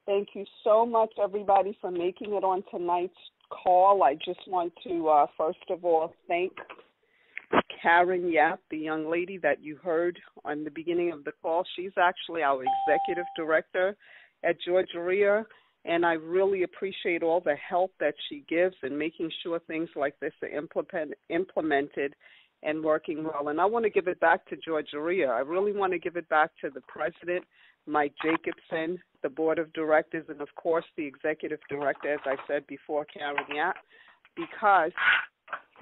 Thank you so much, everybody, for making it on tonight's call. I just want to, first of all, thank Karen Yap, the young lady that you heard on the beginning of the call. She's actually our executive director at Georgia REIA, and I really appreciate all the help that she gives in making sure things like this are implemented and working well. And I want to give it back to Georgia REIA. I really want to give it back to the president, Mike Jacobson, the board of directors, and, of course, the executive director, as I said before, Karen Yap, because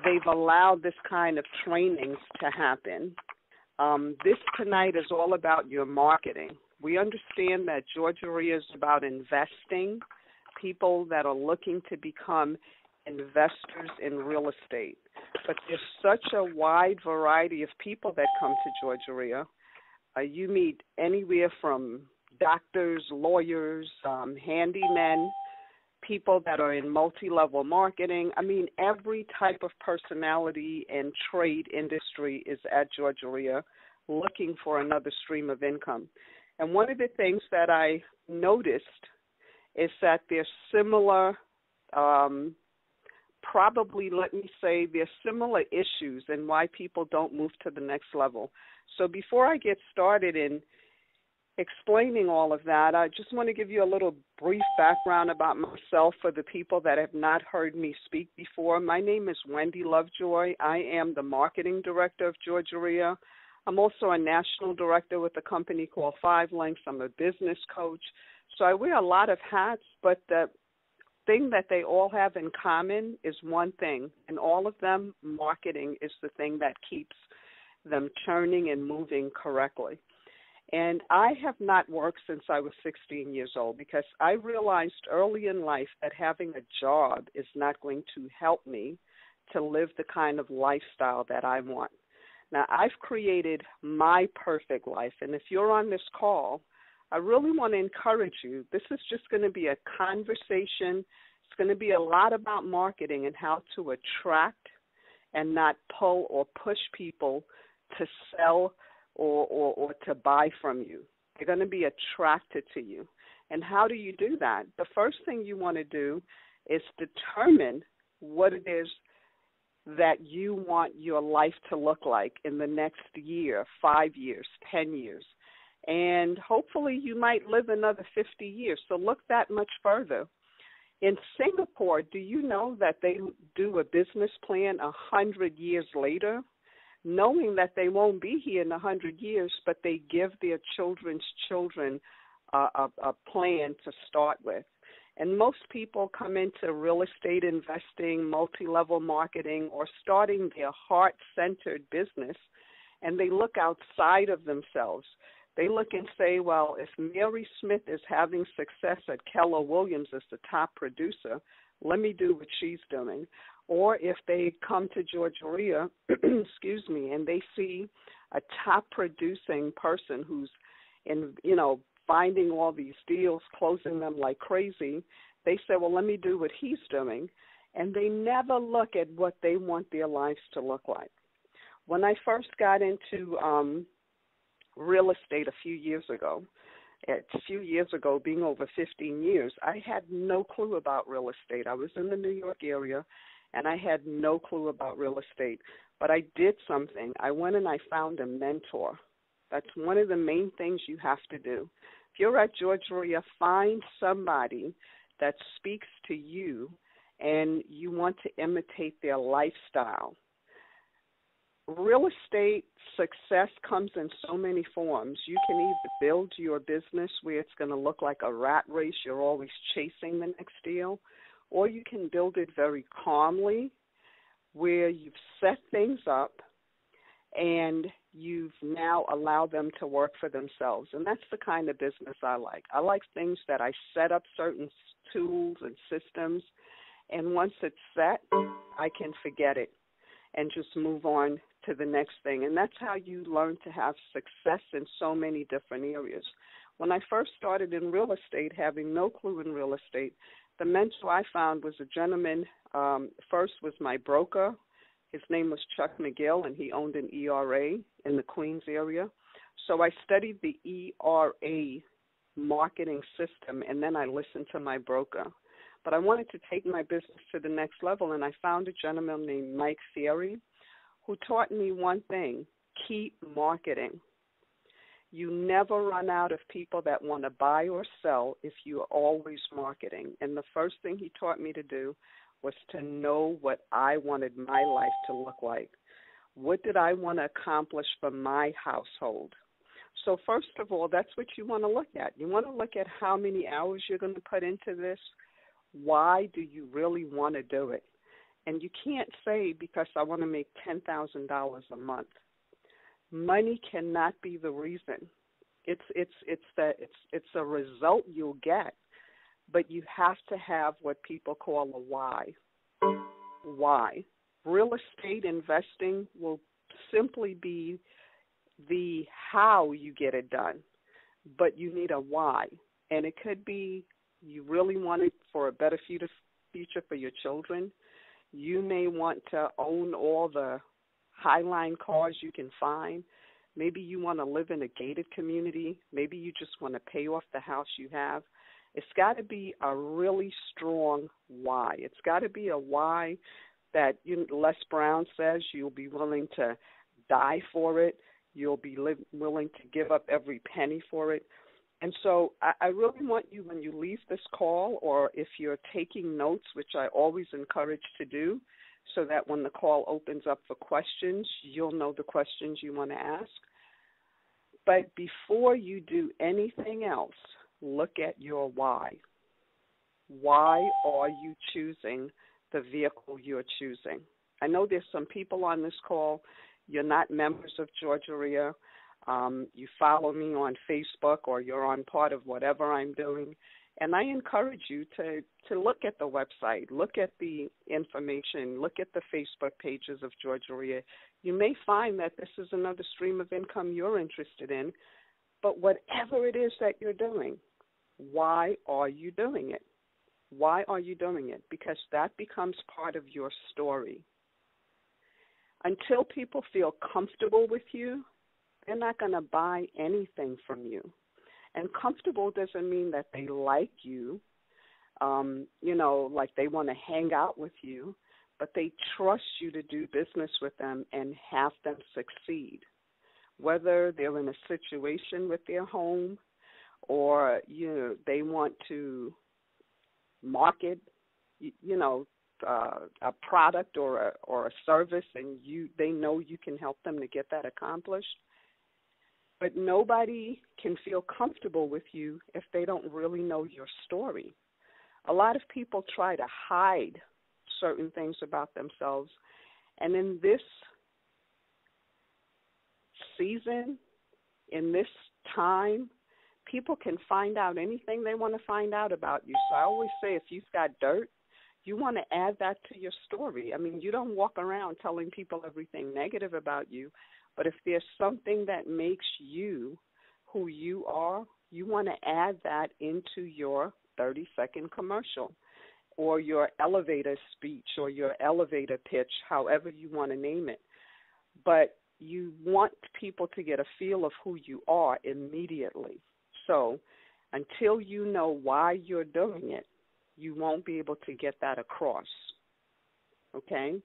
they've allowed this kind of trainings to happen. This tonight is all about your marketing. We understand that Georgia REIA is about investing, people that are looking to become investors in real estate. But there's such a wide variety of people that come to Georgia REIA. You meet anywhere from doctors, lawyers, handymen, people that are in multi-level marketing. I mean, every type of personality and trade industry is at Georgia REIA looking for another stream of income. And one of the things that I noticed is that there's similar, there's similar issues in why people don't move to the next level. So before I get started in explaining all of that, I just want to give you a little brief background about myself for the people that have not heard me speak before. My name is Wendy Lovejoy. I am the marketing director of Georgia REIA. I'm also a national director with a company called 5 Links. I'm a business coach. So I wear a lot of hats, but the thing that they all have in common is one thing, and all of them, marketing is the thing that keeps them churning and moving correctly. And I have not worked since I was 16 years old because I realized early in life that having a job is not going to help me to live the kind of lifestyle that I want. Now, I've created my perfect life, and if you're on this call, I really want to encourage you. This is just going to be a conversation. It's going to be a lot about marketing and how to attract and not pull or push people to sell or to buy from you. They're going to be attracted to you. And how do you do that? The first thing you want to do is determine what it is that you want your life to look like in the next year, 5 years, 10 years. And hopefully you might live another 50 years. So look that much further. In Singapore, do you know that they do a business plan 100 years later, knowing that they won't be here in 100 years, but they give their children's children a plan to start with? And most people come into real estate investing, multi-level marketing, or starting their heart-centered business, and they look outside of themselves. They look and say, well, if Mary Smith is having success at Keller Williams as the top producer, let me do what she's doing. Or if they come to Georgia REIA, and they see a top-producing person who's finding all these deals, closing them like crazy, they say, well, let me do what he's doing. And they never look at what they want their lives to look like. When I first got into real estate a few years ago, being over 15 years, I had no clue about real estate. I was in the New York area, and I had no clue about real estate. But I did something. I went and I found a mentor. That's one of the main things you have to do. If you're at Georgia REIA, find somebody that speaks to you and you want to imitate their lifestyle. Real estate success comes in so many forms. You can either build your business where it's going to look like a rat race, you're always chasing the next deal, or you can build it very calmly where you've set things up and you've now allowed them to work for themselves. And that's the kind of business I like. I like things that I set up certain tools and systems, and once it's set, I can forget it and just move on to the next thing. And that's how you learn to have success in so many different areas. When I first started in real estate, having no clue in real estate, the mentor I found was a gentleman, first was my broker. His name was Chuck McGill, and he owned an ERA in the Queens area. So I studied the ERA marketing system, and then I listened to my broker. But I wanted to take my business to the next level, and I found a gentleman named Mike Theory who taught me one thing: keep marketing. You never run out of people that want to buy or sell if you're always marketing. And the first thing he taught me to do was to know what I wanted my life to look like. What did I want to accomplish for my household? So first of all, that's what you want to look at. You want to look at how many hours you're going to put into this. Why do you really want to do it? And you can't say because I want to make $10,000 a month. Money cannot be the reason. It's a result you'll get, but you have to have what people call a why. Why? Real estate investing will simply be the how you get it done, but you need a why. And it could be you really want it for a better future for your children. You may want to own all the highline cars you can find. Maybe you want to live in a gated community. Maybe you just want to pay off the house you have. It's got to be a really strong why. It's got to be a why that Les Brown says you'll be willing to die for it. You'll be willing to give up every penny for it. And so I really want you, when you leave this call, or if you're taking notes, which I always encourage to do, so that when the call opens up for questions, you'll know the questions you want to ask. But before you do anything else, look at your why. Why are you choosing the vehicle you're choosing? I know there's some people on this call, you're not members of Georgia REIA. You follow me on Facebook, or you're on part of whatever I'm doing. And I encourage you to look at the website, look at the information, look at the Facebook pages of Georgia REIA. You may find that this is another stream of income you're interested in, but whatever it is that you're doing, why are you doing it? Why are you doing it? Because that becomes part of your story. Until people feel comfortable with you, they're not going to buy anything from you. And comfortable doesn't mean that they like you, like they want to hang out with you, but they trust you to do business with them and have them succeed. Whether they're in a situation with their home, or they want to market, a product or a service, and they know you can help them to get that accomplished. But nobody can feel comfortable with you if they don't really know your story. A lot of people try to hide certain things about themselves. And in this season, in this time, people can find out anything they want to find out about you. So I always say, if you've got dirt, you want to add that to your story. I mean, you don't walk around telling people everything negative about you. But if there's something that makes you who you are, you want to add that into your 30-second commercial, or your elevator speech, or your elevator pitch, however you want to name it. But you want people to get a feel of who you are immediately. So until you know why you're doing it, you won't be able to get that across, okay?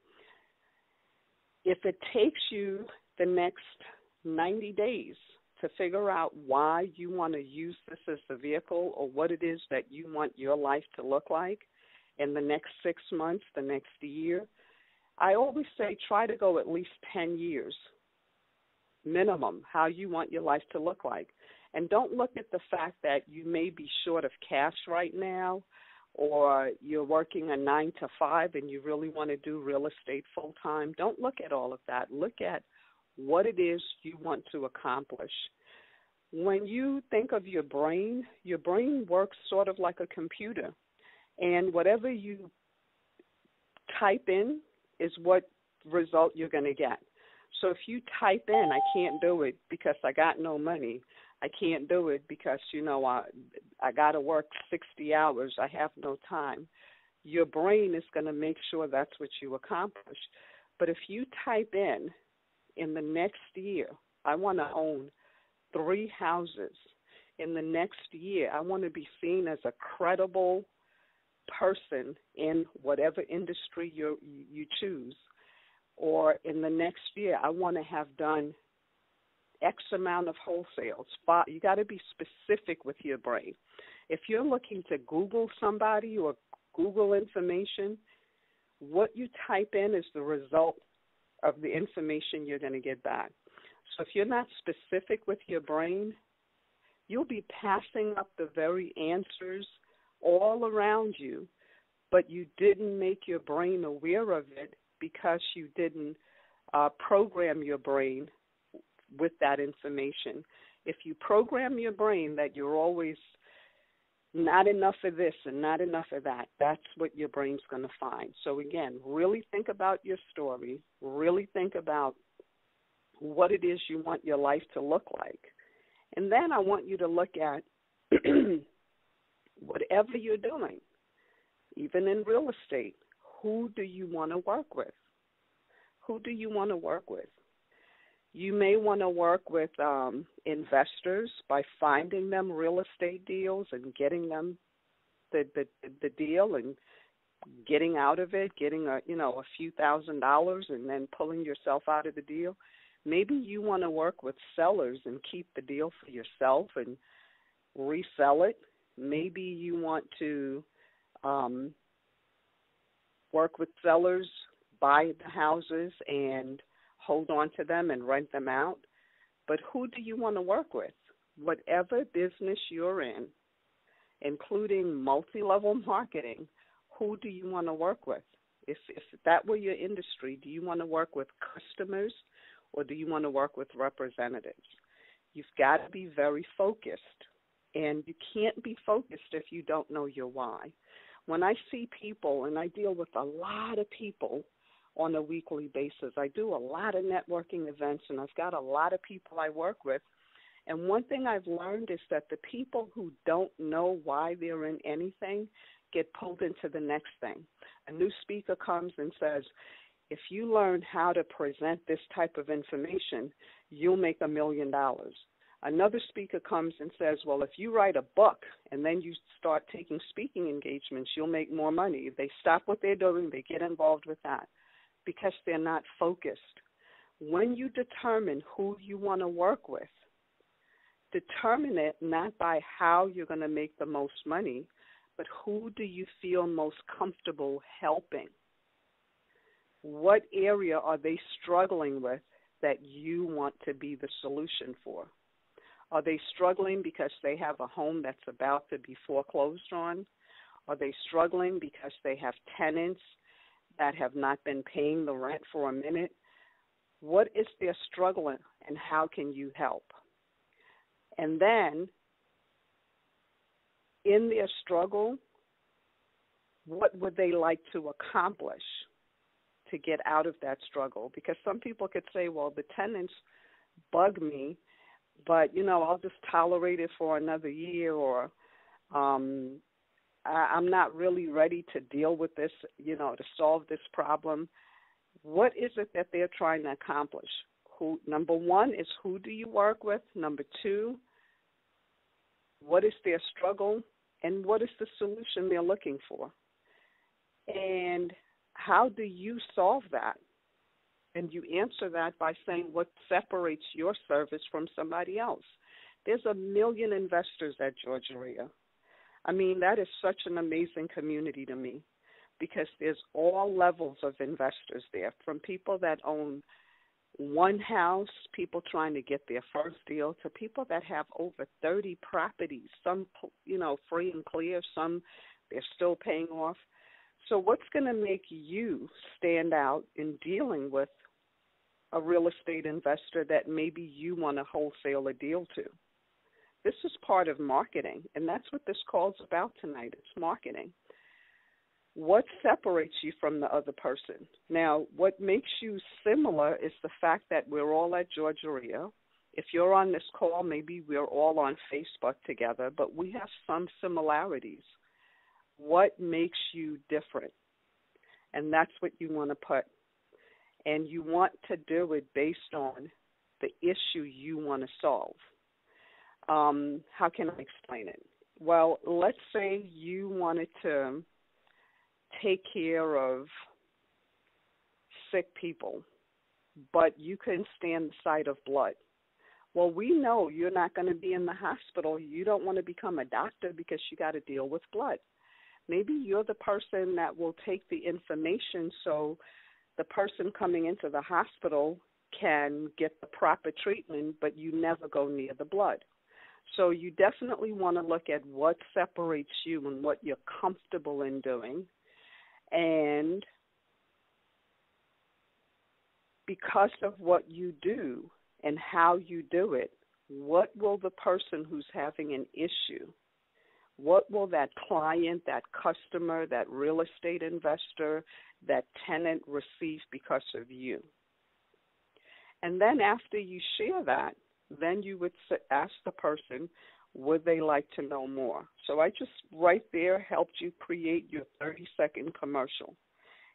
If it takes you the next 90 days to figure out why you want to use this as the vehicle, or what it is that you want your life to look like in the next 6 months, the next year, I always say try to go at least 10 years minimum, how you want your life to look like. And don't look at the fact that you may be short of cash right now, or you're working a 9 to 5 and you really want to do real estate full time. Don't look at all of that. Look at what it is you want to accomplish. When you think of your brain works sort of like a computer, and whatever you type in is what result you're going to get. So if you type in, I can't do it because I got no money, I can't do it because, I got to work 60 hours, I have no time, your brain is going to make sure that's what you accomplish. But if you type in the next year, I want to own 3 houses, in the next year, I want to be seen as a credible person in whatever industry you choose. Or in the next year, I want to have done X amount of wholesales. You got to be specific with your brain. If you're looking to Google somebody or Google information, what you type in is the result of the information you're going to get back. So if you're not specific with your brain, you'll be passing up the very answers all around you, but you didn't make your brain aware of it because you didn't program your brain with that information. If you program your brain that you're always not enough of this and not enough of that, that's what your brain's going to find. So again, really think about your story, really think about what it is you want your life to look like. And then I want you to look at whatever you're doing, even in real estate, who do you want to work with? Who do you want to work with? You may want to work with investors by finding them real estate deals and getting them the deal and getting out of it, getting a few $1,000s and then pulling yourself out of the deal. Maybe you want to work with sellers and keep the deal for yourself and resell it. Maybe you want to work with sellers, buy the houses and hold on to them and rent them out. But who do you want to work with? Whatever business you're in, including multi-level marketing, who do you want to work with? If that were your industry, do you want to work with customers or do you want to work with representatives? You've got to be very focused, and you can't be focused if you don't know your why. When I see people, and I deal with a lot of people on a weekly basis, I do a lot of networking events, and I've got a lot of people I work with, and one thing I've learned is that the people who don't know why they're in anything get pulled into the next thing. A new speaker comes and says, if you learn how to present this type of information, you'll make $1 million. Another speaker comes and says, well, if you write a book and then you start taking speaking engagements, you'll make more money. They stop what they're doing, they get involved with that because they're not focused. When you determine who you want to work with, determine it not by how you're going to make the most money, but who do you feel most comfortable helping? What area are they struggling with that you want to be the solution for? Are they struggling because they have a home that's about to be foreclosed on? Are they struggling because they have tenants that have not been paying the rent for a minute? What is their struggle and how can you help? And then, in their struggle, what would they like to accomplish to get out of that struggle? Because some people could say, well, the tenants bug me, but, I'll just tolerate it for another year, or I'm not really ready to deal with this, to solve this problem. What is it that they're trying to accomplish? Number one is, who do you work with? Number two, what is their struggle? And what is the solution they're looking for? And how do you solve that? And you answer that by saying what separates your service from somebody else. There's 1 million investors at Georgia Rea. I mean, that is such an amazing community to me because there's all levels of investors there, from people that own one house, people trying to get their first deal, to people that have over 30 properties, some, free and clear, some they're still paying off. So what's going to make you stand out in dealing with a real estate investor that maybe you want to wholesale a deal to? This is part of marketing, and that's what this call's about tonight. It's marketing. What separates you from the other person? Now, what makes you similar is the fact that we're all at Georgia Rea. If you're on this call, maybe we're all on Facebook together, but we have some similarities. What makes you different? And that's what you want to put. And you want to do it based on the issue you want to solve. How can I explain it? Well, let's say you wanted to take care of sick people, but you couldn't stand the sight of blood. Well, we know you're not going to be in the hospital. You don't want to become a doctor because you got to deal with blood. Maybe you're the person that will take the information so the person coming into the hospital can get the proper treatment, but you never go near the blood. So you definitely want to look at what separates you and what you're comfortable in doing. And because of what you do and how you do it, what will the person who's having an issue, what will that client, that customer, that real estate investor, that tenant receive because of you? And then after you share that, then you would ask the person, would they like to know more? So I just right there helped you create your 30-second commercial.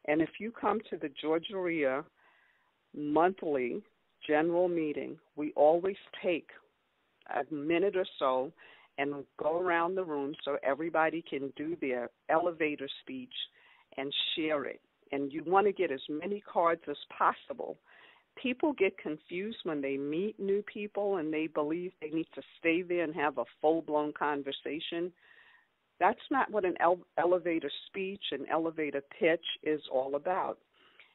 And if you come to the Georgia RIA monthly general meeting, we always take a minute or so and go around the room so everybody can do their elevator speech and share it. And you want to get as many cards as possible. People get confused when they meet new people and they believe they need to stay there and have a full-blown conversation. That's not what an elevator speech, an elevator pitch is all about.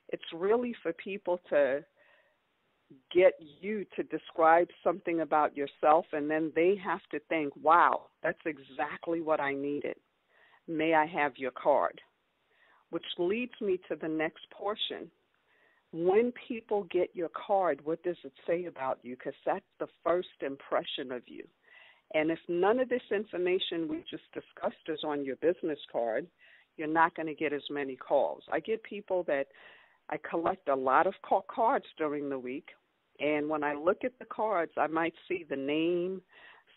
It's really for people to get you to describe something about yourself, and then they have to think, wow, that's exactly what I needed. May I have your card? Which leads me to the next portion. When people get your card, what does it say about you? Because that's the first impression of you. And if none of this information we just discussed is on your business card, you're not going to get as many calls. I get people that I collect a lot of cards during the week, and when I look at the cards, I might see the name.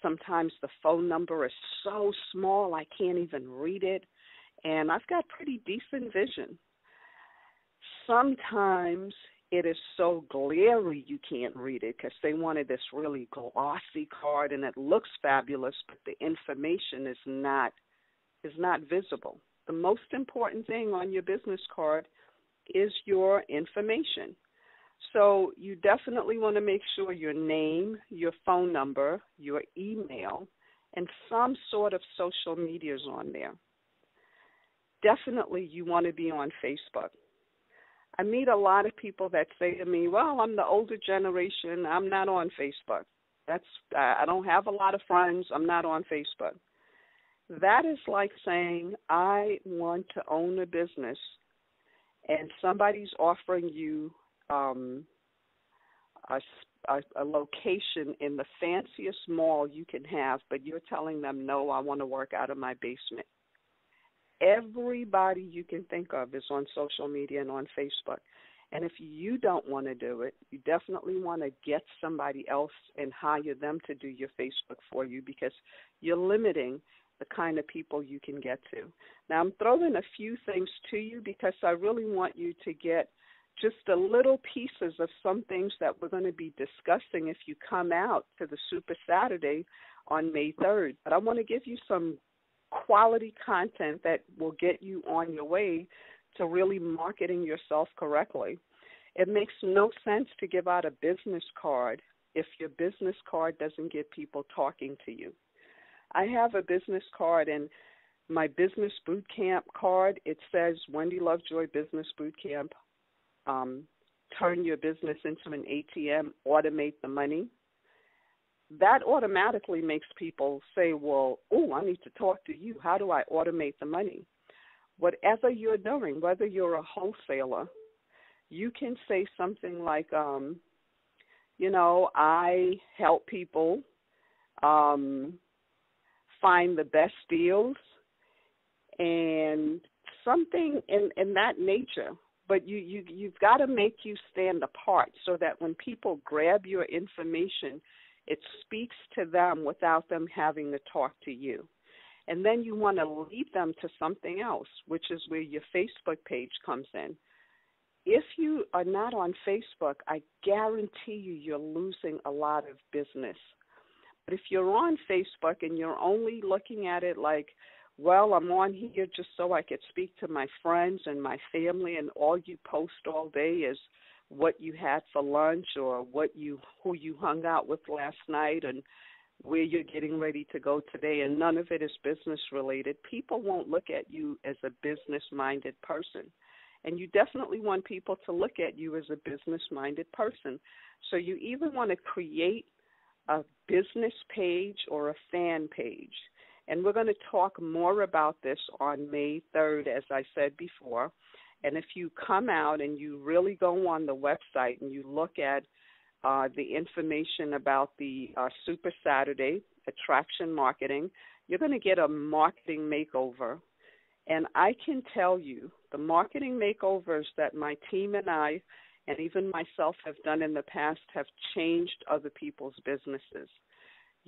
Sometimes the phone number is so small I can't even read it, and I've got pretty decent vision. Sometimes it is so glary you can't read it because they wanted this really glossy card and it looks fabulous, but the information is not visible. The most important thing on your business card is your information. So you definitely want to make sure your name, your phone number, your email, and some sort of social media is on there. Definitely you want to be on Facebook. I meet a lot of people that say to me, well, I'm the older generation. I'm not on Facebook. I don't have a lot of friends. I'm not on Facebook. That is like saying I want to own a business and somebody's offering you a location in the fanciest mall you can have, but you're telling them, no, I want to work out of my basement. Everybody you can think of is on social media and on Facebook. And if you don't want to do it, you definitely want to get somebody else and hire them to do your Facebook for you because you're limiting the kind of people you can get to. Now, I'm throwing a few things to you because I really want you to get just a little pieces of some things that we're going to be discussing if you come out to the Super Saturday on May 3rd. But I want to give you some quality content that will get you on your way to really marketing yourself correctly. It makes no sense to give out a business card if your business card doesn't get people talking to you. I have a business card, and my business bootcamp card, it says Wendy Lovejoy Business Bootcamp, turn your business into an ATM, automate the money. That automatically makes people say, well, I need to talk to you. How do I automate the money? Whatever you're doing, whether you're a wholesaler, you can say something like, I help people find the best deals and something in that nature. But you've got to make you stand apart so that when people grab your information, it speaks to them without them having to talk to you. And then you want to lead them to something else, which is where your Facebook page comes in. If you are not on Facebook, I guarantee you're losing a lot of business. But if you're on Facebook and you're only looking at it like, well, I'm on here just so I could speak to my friends and my family, and all you post all day is what you had for lunch or who you hung out with last night and where you're getting ready to go today, and none of it is business related, people won't look at you as a business-minded person. And you definitely want people to look at you as a business-minded person. So you either want to create a business page or a fan page. And we're going to talk more about this on May 3rd, as I said before. And if you come out and you really go on the website and you look at the information about the Super Saturday Attraction Marketing, you're going to get a marketing makeover. And I can tell you, the marketing makeovers that my team and I, and even myself, have done in the past have changed other people's businesses.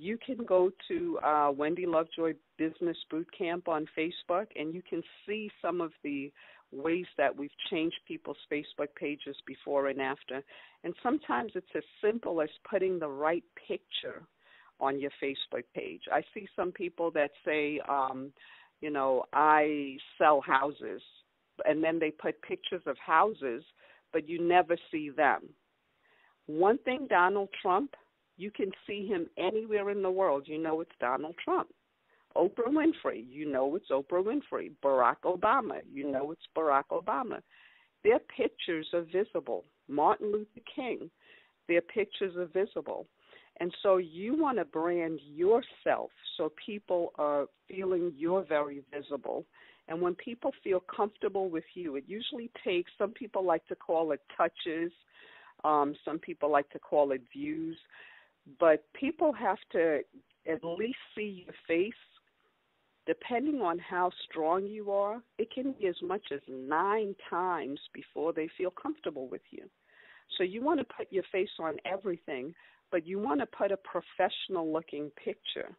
You can go to Wendy Lovejoy Business Bootcamp on Facebook, and you can see some of the ways that we've changed people's Facebook pages before and after. And sometimes it's as simple as putting the right picture on your Facebook page. I see some people that say, I sell houses, and then they put pictures of houses, but you never see them. One thing, Donald Trump, you can see him anywhere in the world. You know it's Donald Trump. Oprah Winfrey, you know it's Oprah Winfrey. Barack Obama, you know it's Barack Obama. Their pictures are visible. Martin Luther King, their pictures are visible. And so you want to brand yourself so people are feeling you're very visible. And when people feel comfortable with you, it usually takes, some people like to call it touches, some people like to call it views, but people have to at least see your face. Depending on how strong you are, it can be as much as 9 times before they feel comfortable with you. So you want to put your face on everything, but you want to put a professional-looking picture.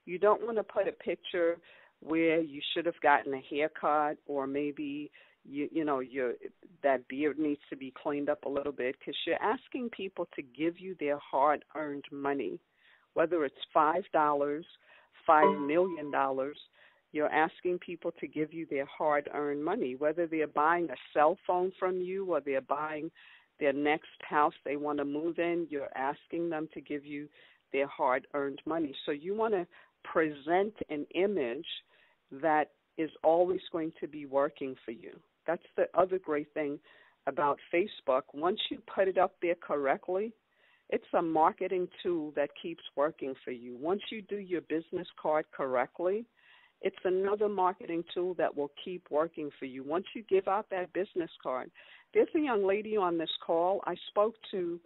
You don't want to put a picture where you should have gotten a haircut, or maybe that beard needs to be cleaned up a little bit, because you're asking people to give you their hard-earned money, whether it's $5, $5 million. You're asking people to give you their hard-earned money, whether they're buying a cell phone from you or they're buying their next house they want to move in. You're asking them to give you their hard-earned money. So you want to present an image that is always going to be working for you. That's the other great thing about Facebook. Once you put it up there correctly, it's a marketing tool that keeps working for you. Once you do your business card correctly, it's another marketing tool that will keep working for you. Once you give out that business card, there's a young lady on this call I spoke to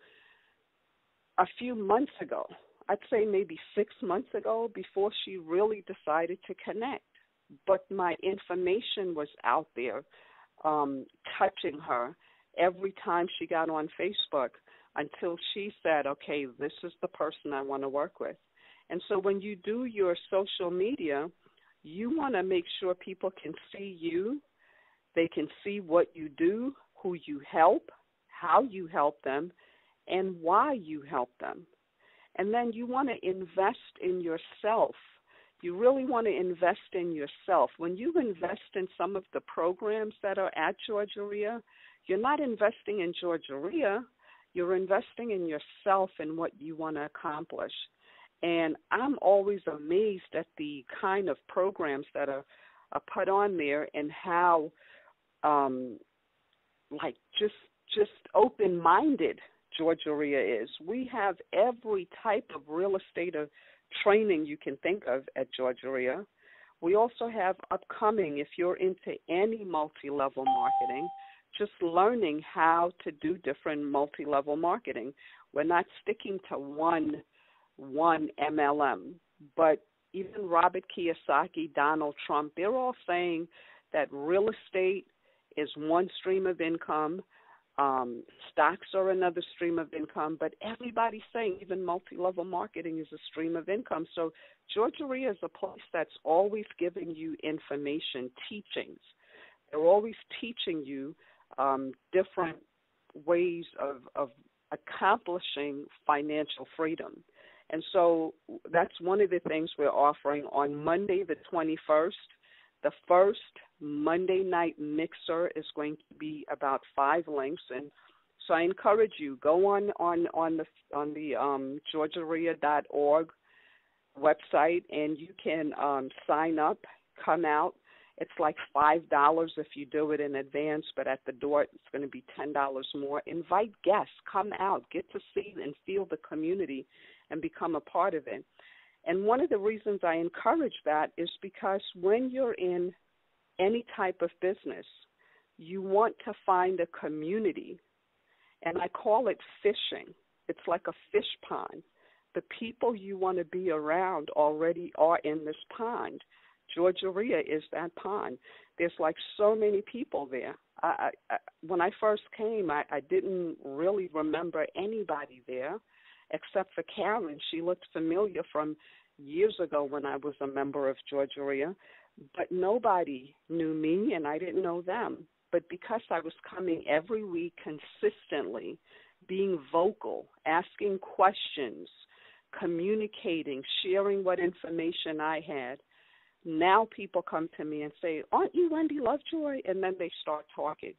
a few months ago. I'd say maybe 6 months ago, before she really decided to connect. But my information was out there touching her every time she got on Facebook, until she said, okay, this is the person I want to work with. And so when you do your social media, you want to make sure people can see you, they can see what you do, who you help, how you help them, and why you help them. And then you want to invest in yourself. You really want to invest in yourself. When you invest in some of the programs that are at Georgia, you're not investing in Georgia, you're investing in yourself and what you want to accomplish. And I'm always amazed at the kind of programs that are put on there, and how just open-minded Georgia is. We have every type of real estate training you can think of at Georgia. We also have upcoming, if you're into any multi-level marketing, just learning how to do different multi-level marketing. We're not sticking to one MLM, but even Robert Kiyosaki, Donald Trump, they're all saying that real estate is one stream of income, stocks are another stream of income, but everybody's saying even multi-level marketing is a stream of income. So Georgia is a place that's always giving you information, teachings. They're always teaching you different ways of accomplishing financial freedom. And so that's one of the things we're offering on Monday the 21st. The first Monday night mixer is going to be about 5 links, and so I encourage you, go on the georgiaria.org website, and you can sign up, come out. It's like $5 if you do it in advance, but at the door it's going to be $10 more. Invite guests, come out, get to see and feel the community and become a part of it. And one of the reasons I encourage that is because when you're in any type of business, you want to find a community, and I call it fishing. It's like a fish pond. The people you want to be around already are in this pond. Georgia is that pond. There's like so many people there. When I first came, I didn't really remember anybody there except for Karen. She looked familiar from years ago when I was a member of Georgia, but nobody knew me and I didn't know them. But because I was coming every week consistently, being vocal, asking questions, communicating, sharing what information I had, now people come to me and say, aren't you Wendy Lovejoy? And then they start talking.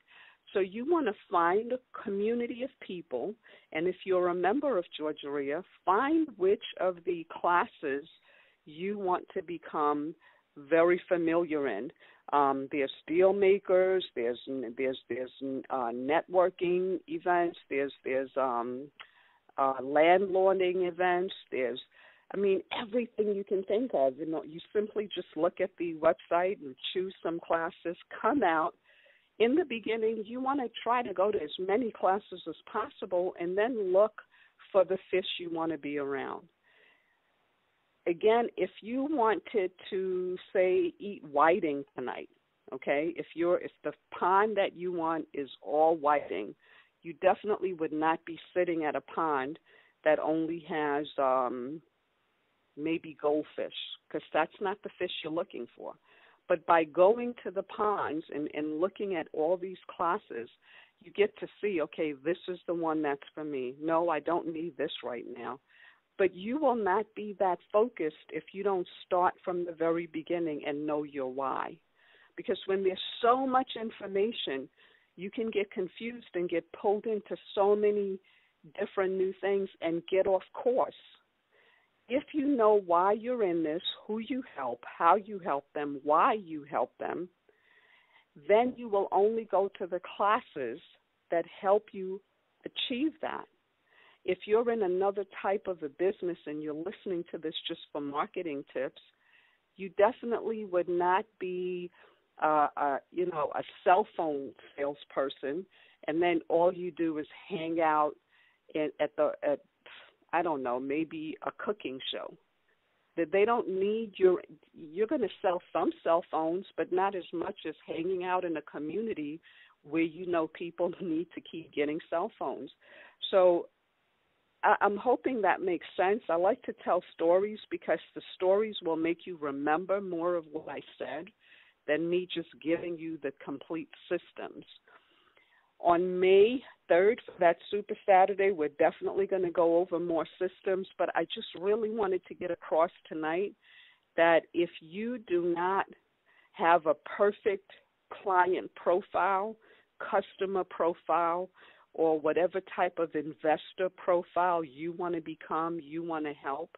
So you want to find a community of people, and if you're a member of Georgia, find which of the classes you want to become very familiar in. There's deal makers, there's networking events, there's landlording events, there's everything you can think of. You simply just look at the website and choose some classes, come out. In the beginning, you want to try to go to as many classes as possible and then look for the fish you want to be around. Again, if you wanted to, say, eat whiting tonight, okay, if the pond that you want is all whiting, you definitely would not be sitting at a pond that only has maybe goldfish, because that's not the fish you're looking for. But by going to the ponds and looking at all these classes, you get to see, okay, this is the one that's for me. No, I don't need this right now. But you will not be that focused if you don't start from the very beginning and know your why. Because when there's so much information, you can get confused and get pulled into so many different new things and get off course. If you know why you're in this, who you help, how you help them, why you help them, then you will only go to the classes that help you achieve that. If you're in another type of a business and you're listening to this just for marketing tips, you definitely would not be a cell phone salesperson, and then all you do is hang out at maybe a cooking show. That they don't need you're going to sell some cell phones, but not as much as hanging out in a community where people need to keep getting cell phones. So I'm hoping that makes sense. I like to tell stories because the stories will make you remember more of what I said than me just giving you the complete systems. On May 3rd, for that Super Saturday, we're definitely going to go over more systems, but I just really wanted to get across tonight that if you do not have a perfect client profile, customer profile, or whatever type of investor profile you want to become, you want to help,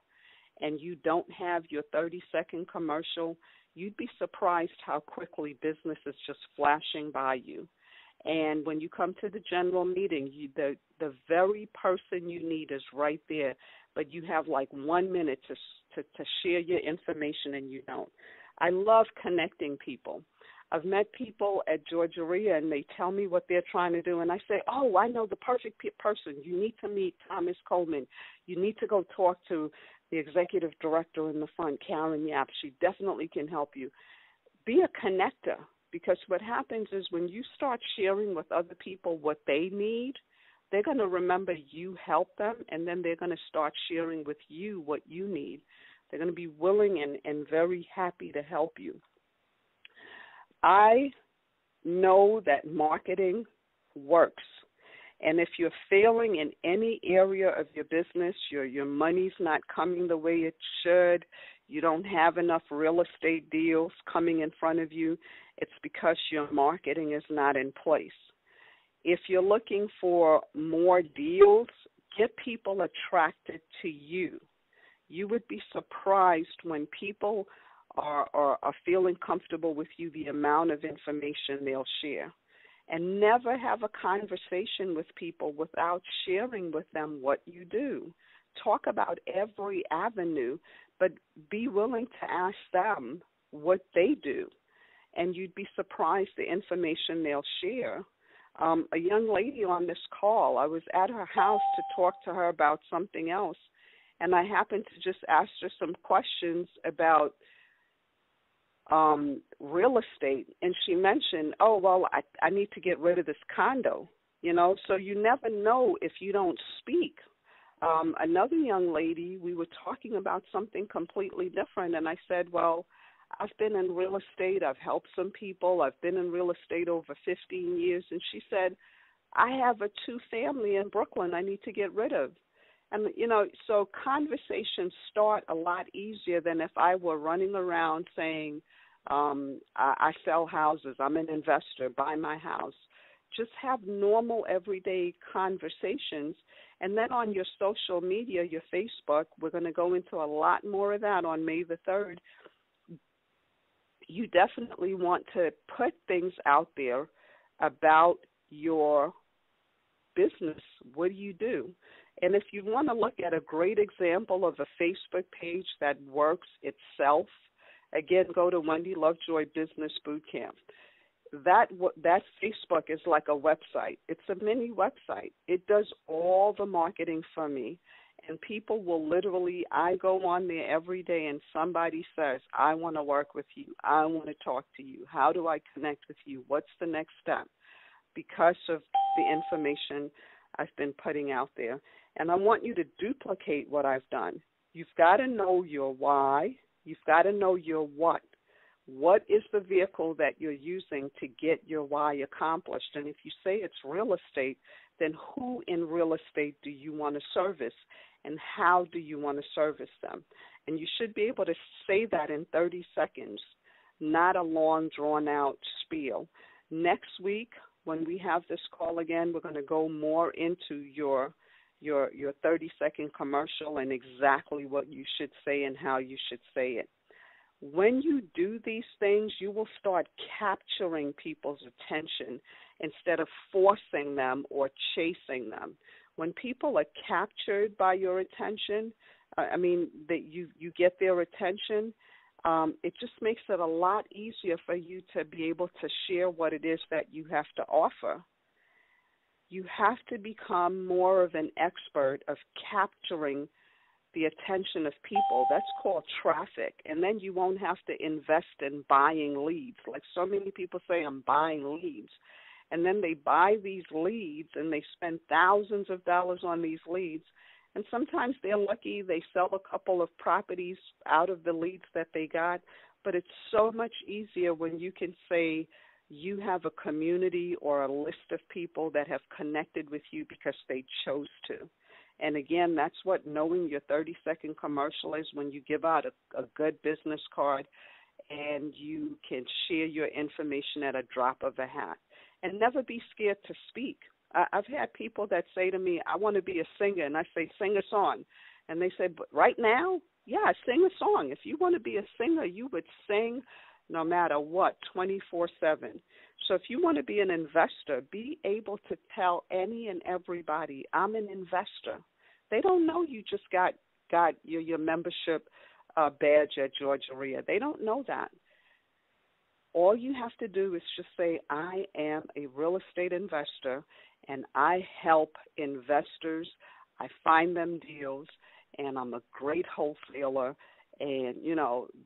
and you don't have your 30-second commercial, you'd be surprised how quickly business is just flashing by you. And when you come to the general meeting, the very person you need is right there, but you have like 1 minute to share your information and you don't. I love connecting people. I've met people at Georgia and they tell me what they're trying to do, and I say, oh, I know the perfect person. You need to meet Thomas Coleman. You need to go talk to the executive director in the front, Karen Yap. She definitely can help you. Be a connector. Because what happens is when you start sharing with other people what they need, they're going to remember you helped them, and then they're going to start sharing with you what you need. They're going to be willing and very happy to help you. I know that marketing works, And if you're failing in any area of your business, your money's not coming the way it should, you don't have enough real estate deals coming in front of you, it's because your marketing is not in place. If you're looking for more deals, get people attracted to you. You would be surprised when people are feeling comfortable with you, the amount of information they'll share. And never have a conversation with people without sharing with them what you do. Talk about every avenue, but be willing to ask them what they do. And you'd be surprised the information they'll share. A young lady on this call, I was at her house to talk to her about something else, and I happened to just ask her some questions about real estate, and she mentioned, oh, well, I need to get rid of this condo, so you never know if you don't speak. Another young lady, we were talking about something completely different, and I said, well, I've been in real estate. I've helped some people. I've been in real estate over 15 years, and she said, I have a 2-family in Brooklyn I need to get rid of. And, so conversations start a lot easier than if I were running around saying, I sell houses, I'm an investor, buy my house. Just have normal, everyday conversations. And then on your social media, your Facebook, we're going to go into a lot more of that on May the 3rd. You definitely want to put things out there about your business. What do you do? And if you want to look at a great example of a Facebook page that works itself, again, go to Wendy Lovejoy Business Bootcamp. That Facebook is like a website. It's a mini website. It does all the marketing for me. And people will literally, I go on there every day and somebody says, I want to work with you. I want to talk to you. How do I connect with you? What's the next step? Because of the information I've been putting out there. And I want you to duplicate what I've done. You've got to know your why. You've got to know your what. What is the vehicle that you're using to get your why accomplished? And if you say it's real estate, then who in real estate do you want to service, and how do you want to service them? And you should be able to say that in 30 seconds, not a long, drawn-out spiel. Next week, when we have this call again, we're going to go more into your 30-second commercial and exactly what you should say and how you should say it. When you do these things, you will start capturing people's attention instead of forcing them or chasing them. When people are captured by your attention, that you get their attention, it just makes it a lot easier for you to be able to share what it is that you have to offer. You have to become more of an expert of capturing the attention of people. That's called traffic. And then you won't have to invest in buying leads. Like so many people say, I'm buying leads. And then they buy these leads and they spend thousands of dollars on these leads. And sometimes they're lucky, they sell a couple of properties out of the leads that they got. But it's so much easier when you can say you have a community or a list of people that have connected with you because they chose to. And again, that's what knowing your 30-second commercial is, when you give out a good business card and you can share your information at a drop of a hat. And never be scared to speak. I've had people that say to me, I want to be a singer, and I say, sing a song. And they say, but right now? Yeah, sing a song. If you want to be a singer, you would sing no matter what, 24/7. So if you want to be an investor, be able to tell any and everybody, I'm an investor. They don't know you just got your membership badge at Georgia. They don't know that. All you have to do is just say, I am a real estate investor, and I help investors. I find them deals, and I'm a great wholesaler, and,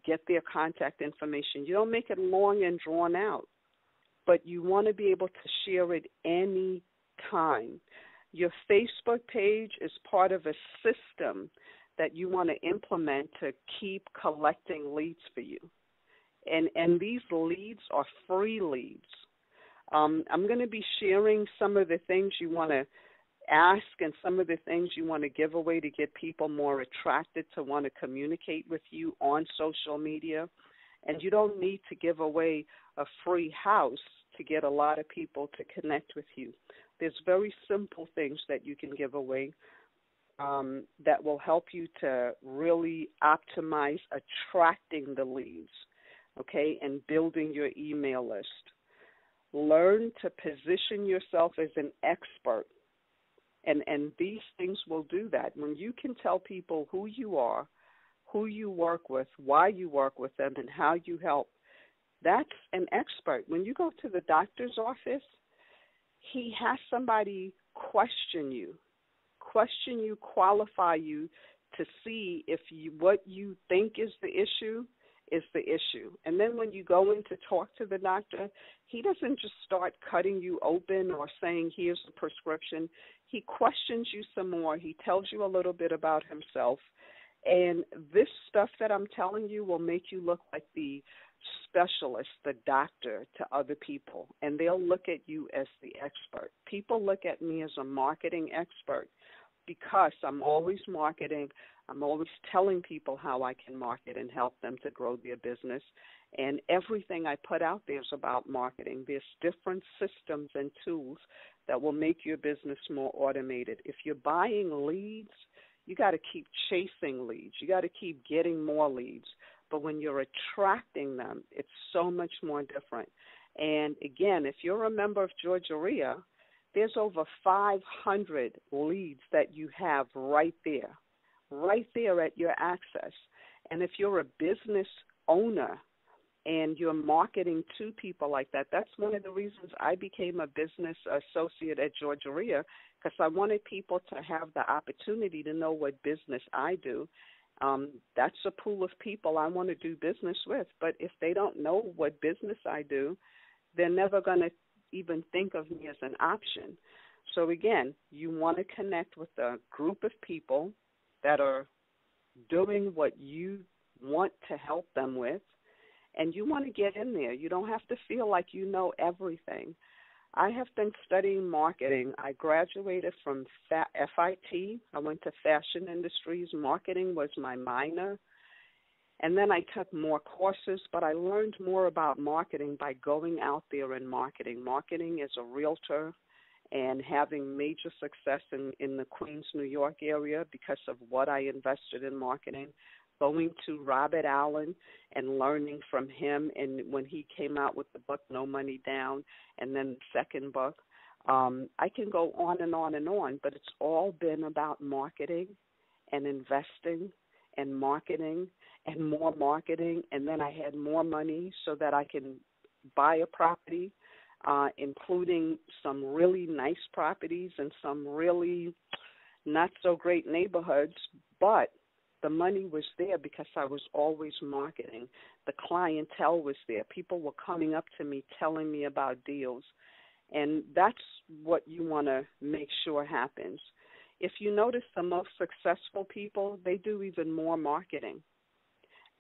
get their contact information. You don't make it long and drawn out, but you want to be able to share it any time. Your Facebook page is part of a system that you want to implement to keep collecting leads for you. And these leads are free leads. I'm going to be sharing some of the things you want to ask and some of the things you want to give away to get people more attracted to want to communicate with you on social media. And you don't need to give away a free house to get a lot of people to connect with you. There's very simple things that you can give away that will help you to really optimize attracting the leads, okay, and building your email list. Learn to position yourself as an expert, and these things will do that. When you can tell people who you are, who you work with, why you work with them, and how you help, that's an expert. When you go to the doctor's office, he has somebody question you, qualify you to see if what you think is the issue is the issue. And then when you go in to talk to the doctor, he doesn't just start cutting you open or saying, here's the prescription. He questions you some more. He tells you a little bit about himself. And this stuff that I'm telling you will make you look like the specialist, the doctor to other people, and they'll look at you as the expert. People look at me as a marketing expert because I'm always marketing. I'm always telling people how I can market and help them to grow their business. And everything I put out there is about marketing. There's different systems and tools that will make your business more automated. If you're buying leads, you got to keep chasing leads. You got to keep getting more leads. But when you're attracting them, it's so much more different. And again, if you're a member of Georgia RIA, there's over 500 leads that you have right there at your access. And if you're a business owner and you're marketing to people like that, that's one of the reasons I became a business associate at Georgia RIA, because I wanted people to have the opportunity to know what business I do. That's a pool of people I want to do business with. But if they don't know what business I do, they're never going to even think of me as an option. So again, you want to connect with a group of people that are doing what you want to help them with, and you want to get in there. You don't have to feel like you know everything. I have been studying marketing. I graduated from FIT. I went to Fashion Industries. Marketing was my minor. And then I took more courses, but I learned more about marketing by going out there and marketing. Marketing as a realtor and having major success in the Queens, New York area because of what I invested in marketing. Going to Robert Allen and learning from him, and when he came out with the book No Money Down, and then the second book, I can go on and on and on, but it's all been about marketing and investing and marketing and more marketing, and then I had more money so that I can buy a property, including some really nice properties and some really not so great neighborhoods, but the money was there because I was always marketing. The clientele was there. People were coming up to me telling me about deals. And that's what you want to make sure happens. If you notice the most successful people, they do even more marketing.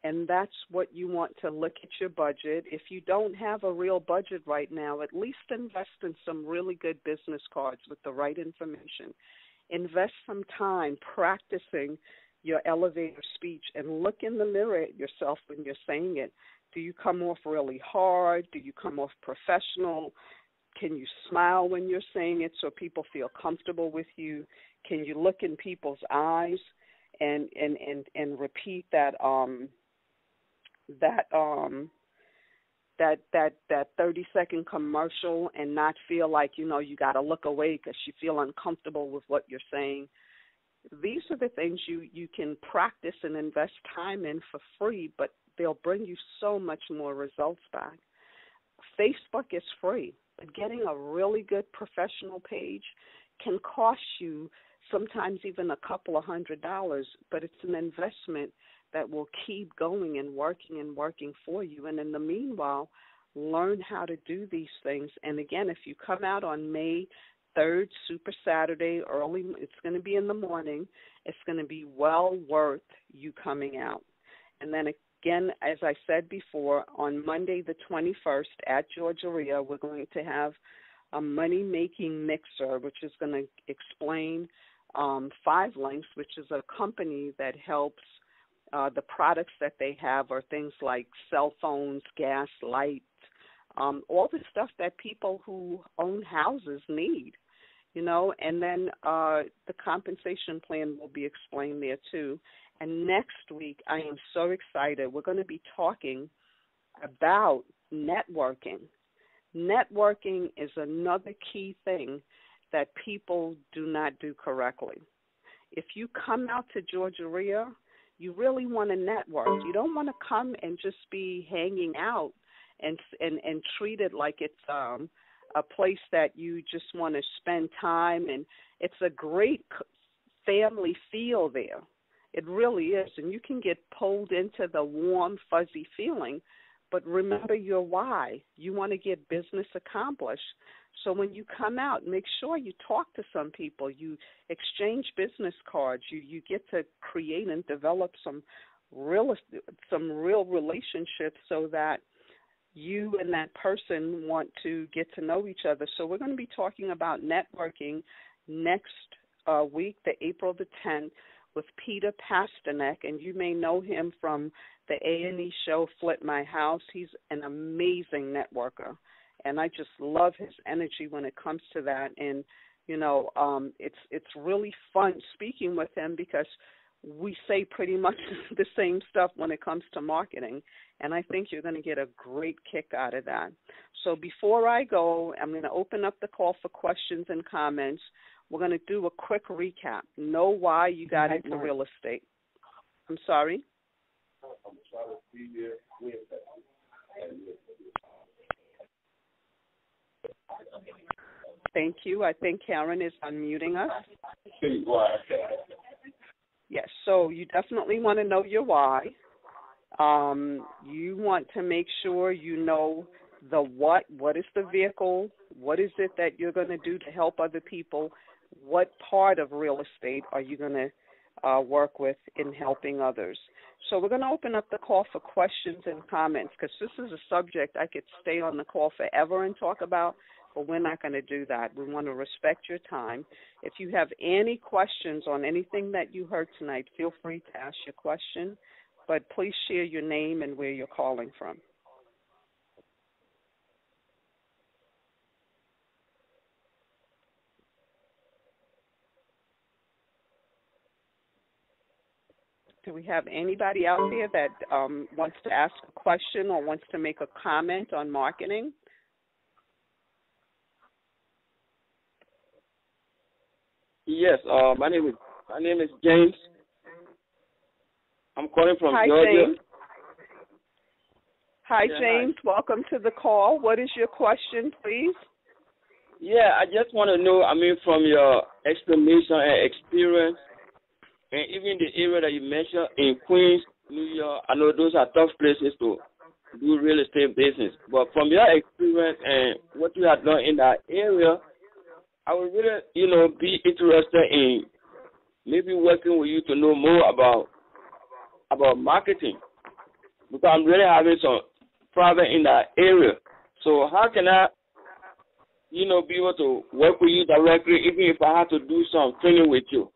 And that's what you want to look at your budget. If you don't have a real budget right now, at least invest in some really good business cards with the right information. Invest some time practicing your elevator speech and look in the mirror at yourself when you're saying it. Do you come off really hard? Do you come off professional? Can you smile when you're saying it so people feel comfortable with you? Can you look in people's eyes and repeat that 30-second commercial and not feel like, you got to look away because you feel uncomfortable with what you're saying? These are the things you can practice and invest time in for free, but they'll bring you so much more results back. Facebook is free, but getting a really good professional page can cost you sometimes even a couple of $100, but it's an investment that will keep going and working for you. And in the meanwhile, learn how to do these things. And again, if you come out on May 3rd, Super Saturday, early, it's going to be in the morning. It's going to be well worth you coming out. And then again, as I said before, on Monday the 21st at Georgia RIA, we're going to have a money-making mixer, which is going to explain 5 Links, which is a company that helps the products that they have are things like cell phones, gas, lights, all the stuff that people who own houses need, and then the compensation plan will be explained there too. And next week, I am so excited. We're going to be talking about networking. Networking is another key thing that people do not do correctly. If you come out to Georgia, you really want to network. You don't want to come and just be hanging out and treat it like it's a place that you just want to spend time, and it's a great family feel there. It really is, and you can get pulled into the warm, fuzzy feeling, but remember your why. You want to get business accomplished. So when you come out, make sure you talk to some people. You exchange business cards. You get to create and develop some real relationships so that you and that person want to get to know each other. So we're going to be talking about networking next week, the April the 10th, with Peter Pasternak, and you may know him from the A&E show Flip My House. He's an amazing networker, and I just love his energy when it comes to that. And it's really fun speaking with him because we say pretty much the same stuff when it comes to marketing, and I think you're going to get a great kick out of that. So before I go, I'm going to open up the call for questions and comments. We're going to do a quick recap. Know why you got into real estate. I'm sorry? Thank you. I think Karen is unmuting us. Yes, so you definitely want to know your why. You want to make sure you know the what. What is the vehicle? What is it that you're going to do to help other people? What part of real estate are you going to work with in helping others? So we're going to open up the call for questions and comments because this is a subject I could stay on the call forever and talk about, but we're not going to do that. We want to respect your time. If you have any questions on anything that you heard tonight, feel free to ask your question, but please share your name and where you're calling from. Do we have anybody out there that wants to ask a question or wants to make a comment on marketing? Yes, my name is James. I'm calling from Hi, Georgia. James. Hi, James. Hi. Welcome to the call. What is your question, please? Yeah, I just want to know, from your explanation and experience, and even the area that you mentioned in Queens, New York, I know those are tough places to do real estate business. But from your experience and what you have done in that area, I would really, be interested in maybe working with you to know more about marketing, because I'm really having some problem in that area. So how can I, be able to work with you directly, even if I have to do some training with you?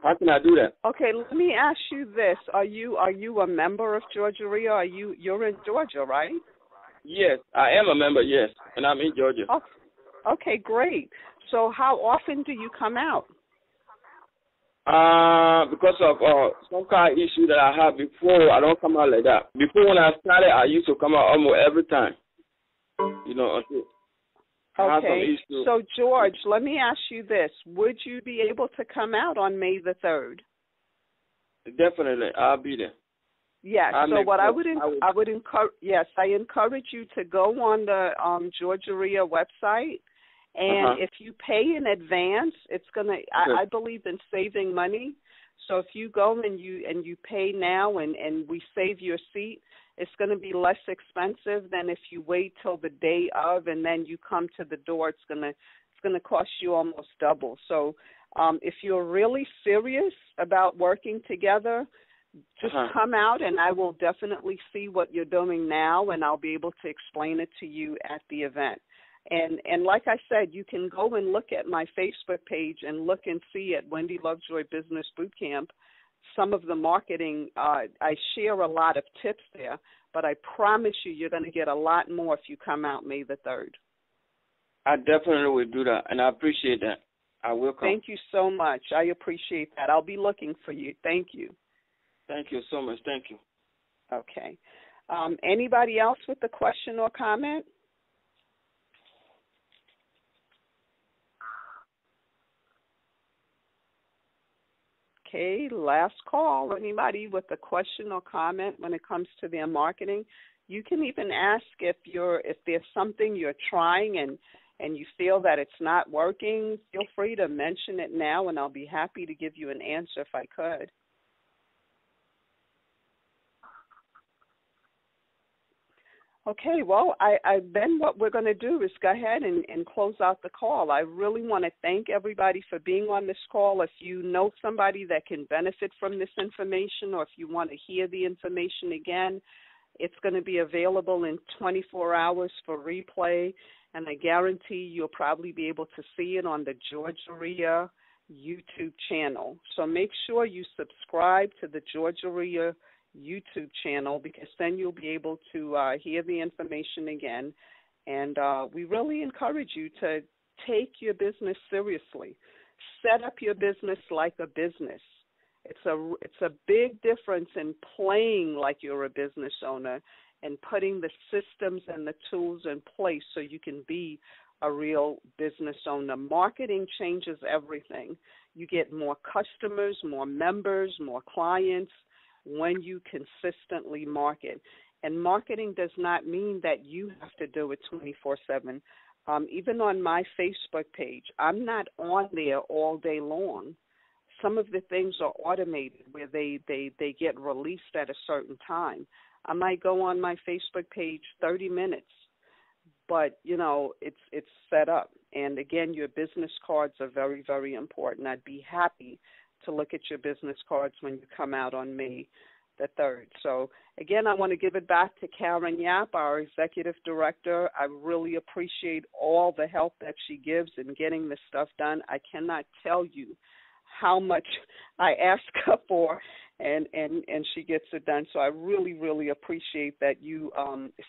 How can I do that? Okay, let me ask you this: Are you a member of Georgia RIA? You're in Georgia, right? Yes, I am a member. Yes, and I'm in Georgia. Okay, great. So how often do you come out? Because of some kind of issue that I had before, I don't come out like that. Before, when I started, I used to come out almost every time. Until I have some issue. So George, let me ask you this: would you be able to come out on May the 3rd? Definitely, I'll be there. Yes. So what I would encourage, yes, I encourage you to go on the Georgia RIA website. And if you pay in advance, it's gonna. I believe in saving money. So if you go and you pay now and we save your seat, it's going to be less expensive than if you wait till the day of and then you come to the door. It's gonna cost you almost double. So if you're really serious about working together, just come out and I will definitely see what you're doing now and I'll be able to explain it to you at the event. And like I said, you can go and look at my Facebook page and look and see at Wendy Lovejoy Business Bootcamp some of the marketing. I share a lot of tips there, but I promise you're going to get a lot more if you come out May the 3rd. I definitely will do that, and I appreciate that. I will come. Thank you so much. I appreciate that. I'll be looking for you. Thank you. Thank you so much. Thank you. Okay. Anybody else with a question or comment? Okay, last call. Anybody with a question or comment when it comes to their marketing? You can even ask if there's something you're trying and you feel that it's not working. Feel free to mention it now, and I'll be happy to give you an answer if I could. Okay, well, then what we're going to do is go ahead and close out the call. I really want to thank everybody for being on this call. If you know somebody that can benefit from this information, or if you want to hear the information again, it's going to be available in 24 hours for replay, and I guarantee you'll probably be able to see it on the Georgia YouTube channel. So make sure you subscribe to the Georgia YouTube channel, because then you'll be able to hear the information again. And we really encourage you to take your business seriously. Set up your business like a business. It's a big difference in playing like you're a business owner and putting the systems and the tools in place so you can be a real business owner. Marketing changes everything. You get more customers, more members, more clients when you consistently market. And marketing does not mean that you have to do it 24/7. Even on my Facebook page, I'm not on there all day long. Some of the things are automated where they get released at a certain time. I might go on my Facebook page 30 minutes, but, it's set up. And, again, your business cards are very, very important. I'd be happy to look at your business cards when you come out on May the 3rd. So, again, I want to give it back to Karen Yap, our executive director. I really appreciate all the help that she gives in getting this stuff done. I cannot tell you how much I ask her for, and she gets it done. So I really, really appreciate that you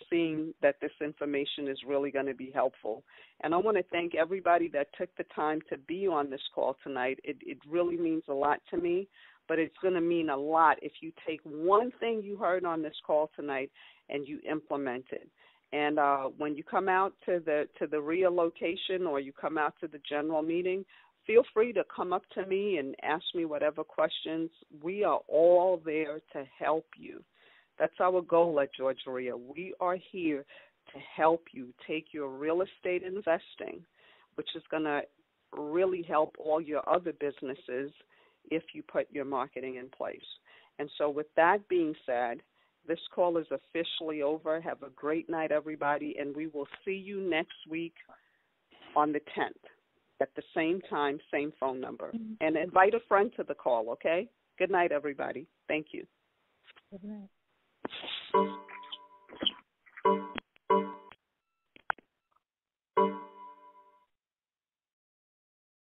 seeing that this information is really going to be helpful. And I want to thank everybody that took the time to be on this call tonight. It really means a lot to me, but it's going to mean a lot if you take one thing you heard on this call tonight and you implement it. And when you come out to the RIA location, or you come out to the general meeting, feel free to come up to me and ask me whatever questions. We are all there to help you. That's our goal at Georgia RIA. We are here to help you take your real estate investing, which is going to really help all your other businesses if you put your marketing in place. And so with that being said, this call is officially over. Have a great night, everybody, and we will see you next week on the 10th. At the same time, same phone number. And invite a friend to the call, okay? Good night, everybody. Thank you. Good night.